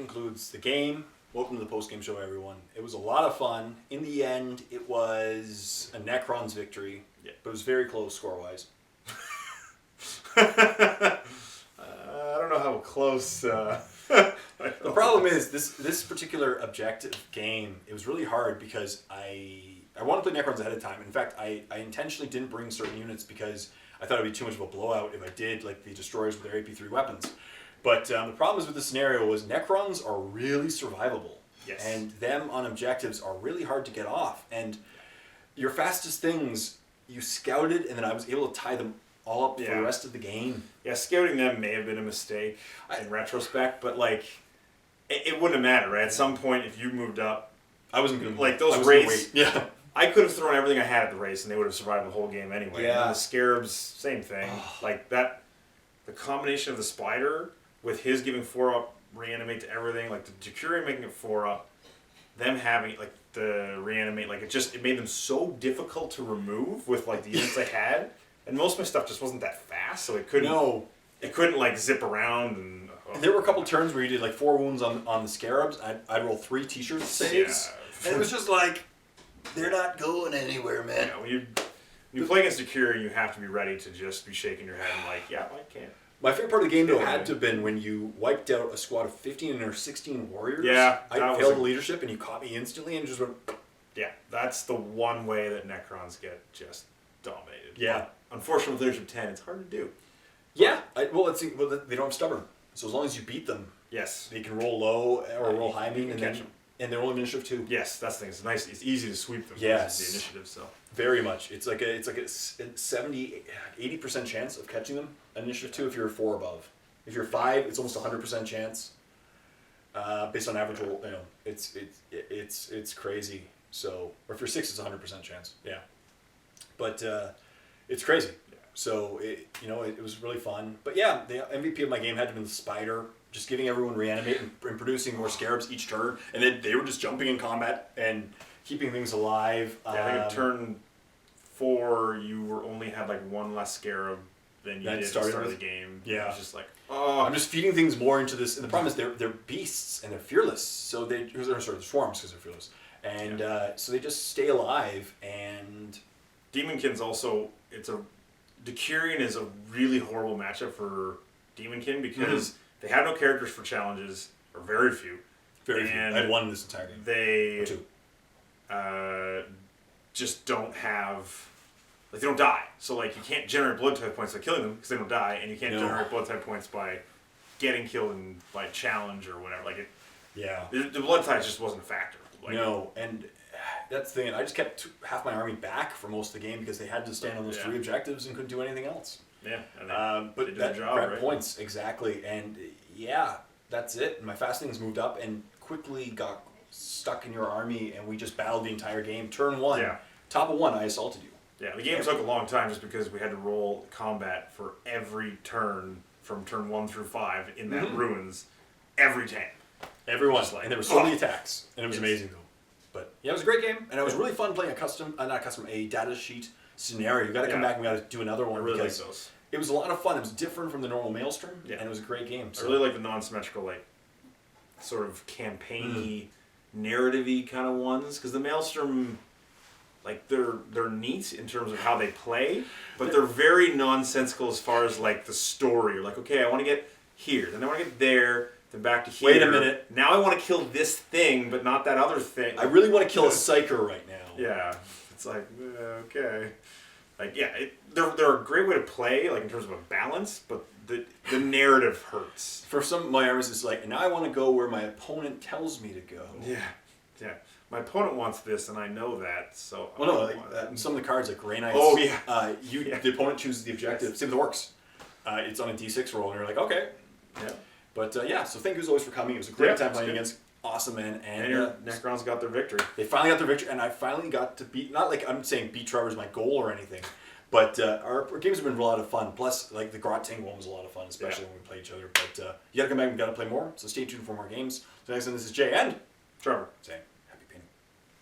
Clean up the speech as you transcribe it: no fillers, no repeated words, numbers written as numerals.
concludes the game. Welcome to the post-game show, everyone. It was a lot of fun. In the end, it was a Necrons victory, but it was very close score-wise. I don't know how close... The problem is, this particular objective game, it was really hard because I wanted to play Necrons ahead of time. In fact, I intentionally didn't bring certain units because I thought it would be too much of a blowout if I did, like the Destroyers with their AP3 weapons. But the problem with the scenario was Necrons are really survivable. Yes. And them on objectives are really hard to get off. And your fastest things, you scouted, and then I was able to tie them all up for the rest of the game. Yeah, scouting them may have been a mistake in retrospect, but like, it wouldn't have mattered, right? At some point, if you moved up, I wasn't going to like those raids. Yeah. I could have thrown everything I had at the race, and they would have survived the whole game anyway. Yeah. And the Scarabs, same thing. Like that, the combination of the Spider with his giving 4-up reanimate to everything, like the Decurion making it 4-up, them having like the reanimate, like it made them so difficult to remove with like the units I had, and most of my stuff just wasn't that fast, so it couldn't like zip around and. And there were a couple turns where you did like 4 wounds on the Scarabs. I'd roll 3 T-shirt saves, and it was just like they're not going anywhere, man. Yeah, when you play against Decurion, you have to be ready to just be shaking your head and like, yeah, I can't. My favorite part of the game, though, had to have been when you wiped out a squad of 15 or 16 warriors. Yeah. I failed leadership, and you caught me instantly and just went... Yeah, that's the one way that Necrons get just dominated. Yeah. But unfortunately, with leadership 10, it's hard to do. Yeah. They don't have stubborn. So as long as you beat them, yes, they can roll low or roll high, and catch them. And they're rolling initiative too. Yes, that's the thing. It's nice. It's easy to sweep them. Yes. The initiative, so. Very much. It's like a 70, 80% chance of catching them. Initiative 2 if you're 4 above. If you're 5, it's almost 100% chance. Based on average roll, it's crazy. So, or if you're 6, it's 100% chance. Yeah. But it's crazy. Yeah. So it was really fun. But yeah, the MVP of my game had to have been the Spider. Just getting everyone reanimate and producing more Scarabs each turn, and then they were just jumping in combat and keeping things alive. Yeah, I think at turn 4, you only had like 1 less Scarab than you did at the start of the game. Yeah, it was just like, oh, I'm just feeding things more into this. And the problem is they're beasts and they're fearless. So they're swarms because they're fearless, and so they just stay alive. And Demonkin's also Decurion is a really horrible matchup for Demonkin because. They have no characters for challenges, or very few. Very few. I had 1 in this entire game. They 2. Just don't have... Like, they don't die. So, like, you can't generate blood type points by killing them, because they don't die, and you can't generate blood type points by getting killed by challenge or whatever. Like, the blood type just wasn't a factor. Like, no, and that's the thing. I just kept half my army back for most of the game, because they had to stand on those 3 objectives and couldn't do anything else. Yeah, and but that grabbed points, exactly, and that's it. And my fastings moved up and quickly got stuck in your army, and we just battled the entire game. Turn 1, top of 1, I assaulted you. Yeah, the game took a long time just because we had to roll combat for every turn from turn 1 through 5 in that ruins every time. Everyone, and there were so many attacks, and it was amazing though. But yeah, it was a great game, and it was really fun playing a data sheet scenario. You got to come back and we got to do another one. I really like those. It was a lot of fun. It was different from the normal Maelstrom, and it was a great game. So. I really like the non-symmetrical, like, sort of campaign-y, narrative-y kind of ones, because the Maelstrom, like, they're neat in terms of how they play, but they're very nonsensical as far as, like, the story. You're like, okay, I want to get here, then I want to get there, then back to here. Wait a minute. Now I want to kill this thing, but not that other thing. I really want to kill a Psyker right now. Yeah. It's like, okay. Like, yeah, they're a great way to play, like, in terms of a balance, but the narrative hurts. For some of my armies, it's like, now I want to go where my opponent tells me to go. Yeah. My opponent wants this, and I know that, so... Some of the cards, like Grey Knights... Oh, yeah. The opponent chooses the objective. Same with the Orcs. It's on a D6 roll, and you're like, okay. Yeah. But, so thank you as always for coming. It was a great time playing against awesome men. And Necrons got their victory. They finally got their victory, and I finally got to beat... Not like I'm saying beat Trevor's my goal or anything, but our games have been a lot of fun. Plus, like, the Grotting one was a lot of fun, especially when we play each other. But you got to come back and got to play more, so stay tuned for more games. So next time, this is Jay and Trevor saying...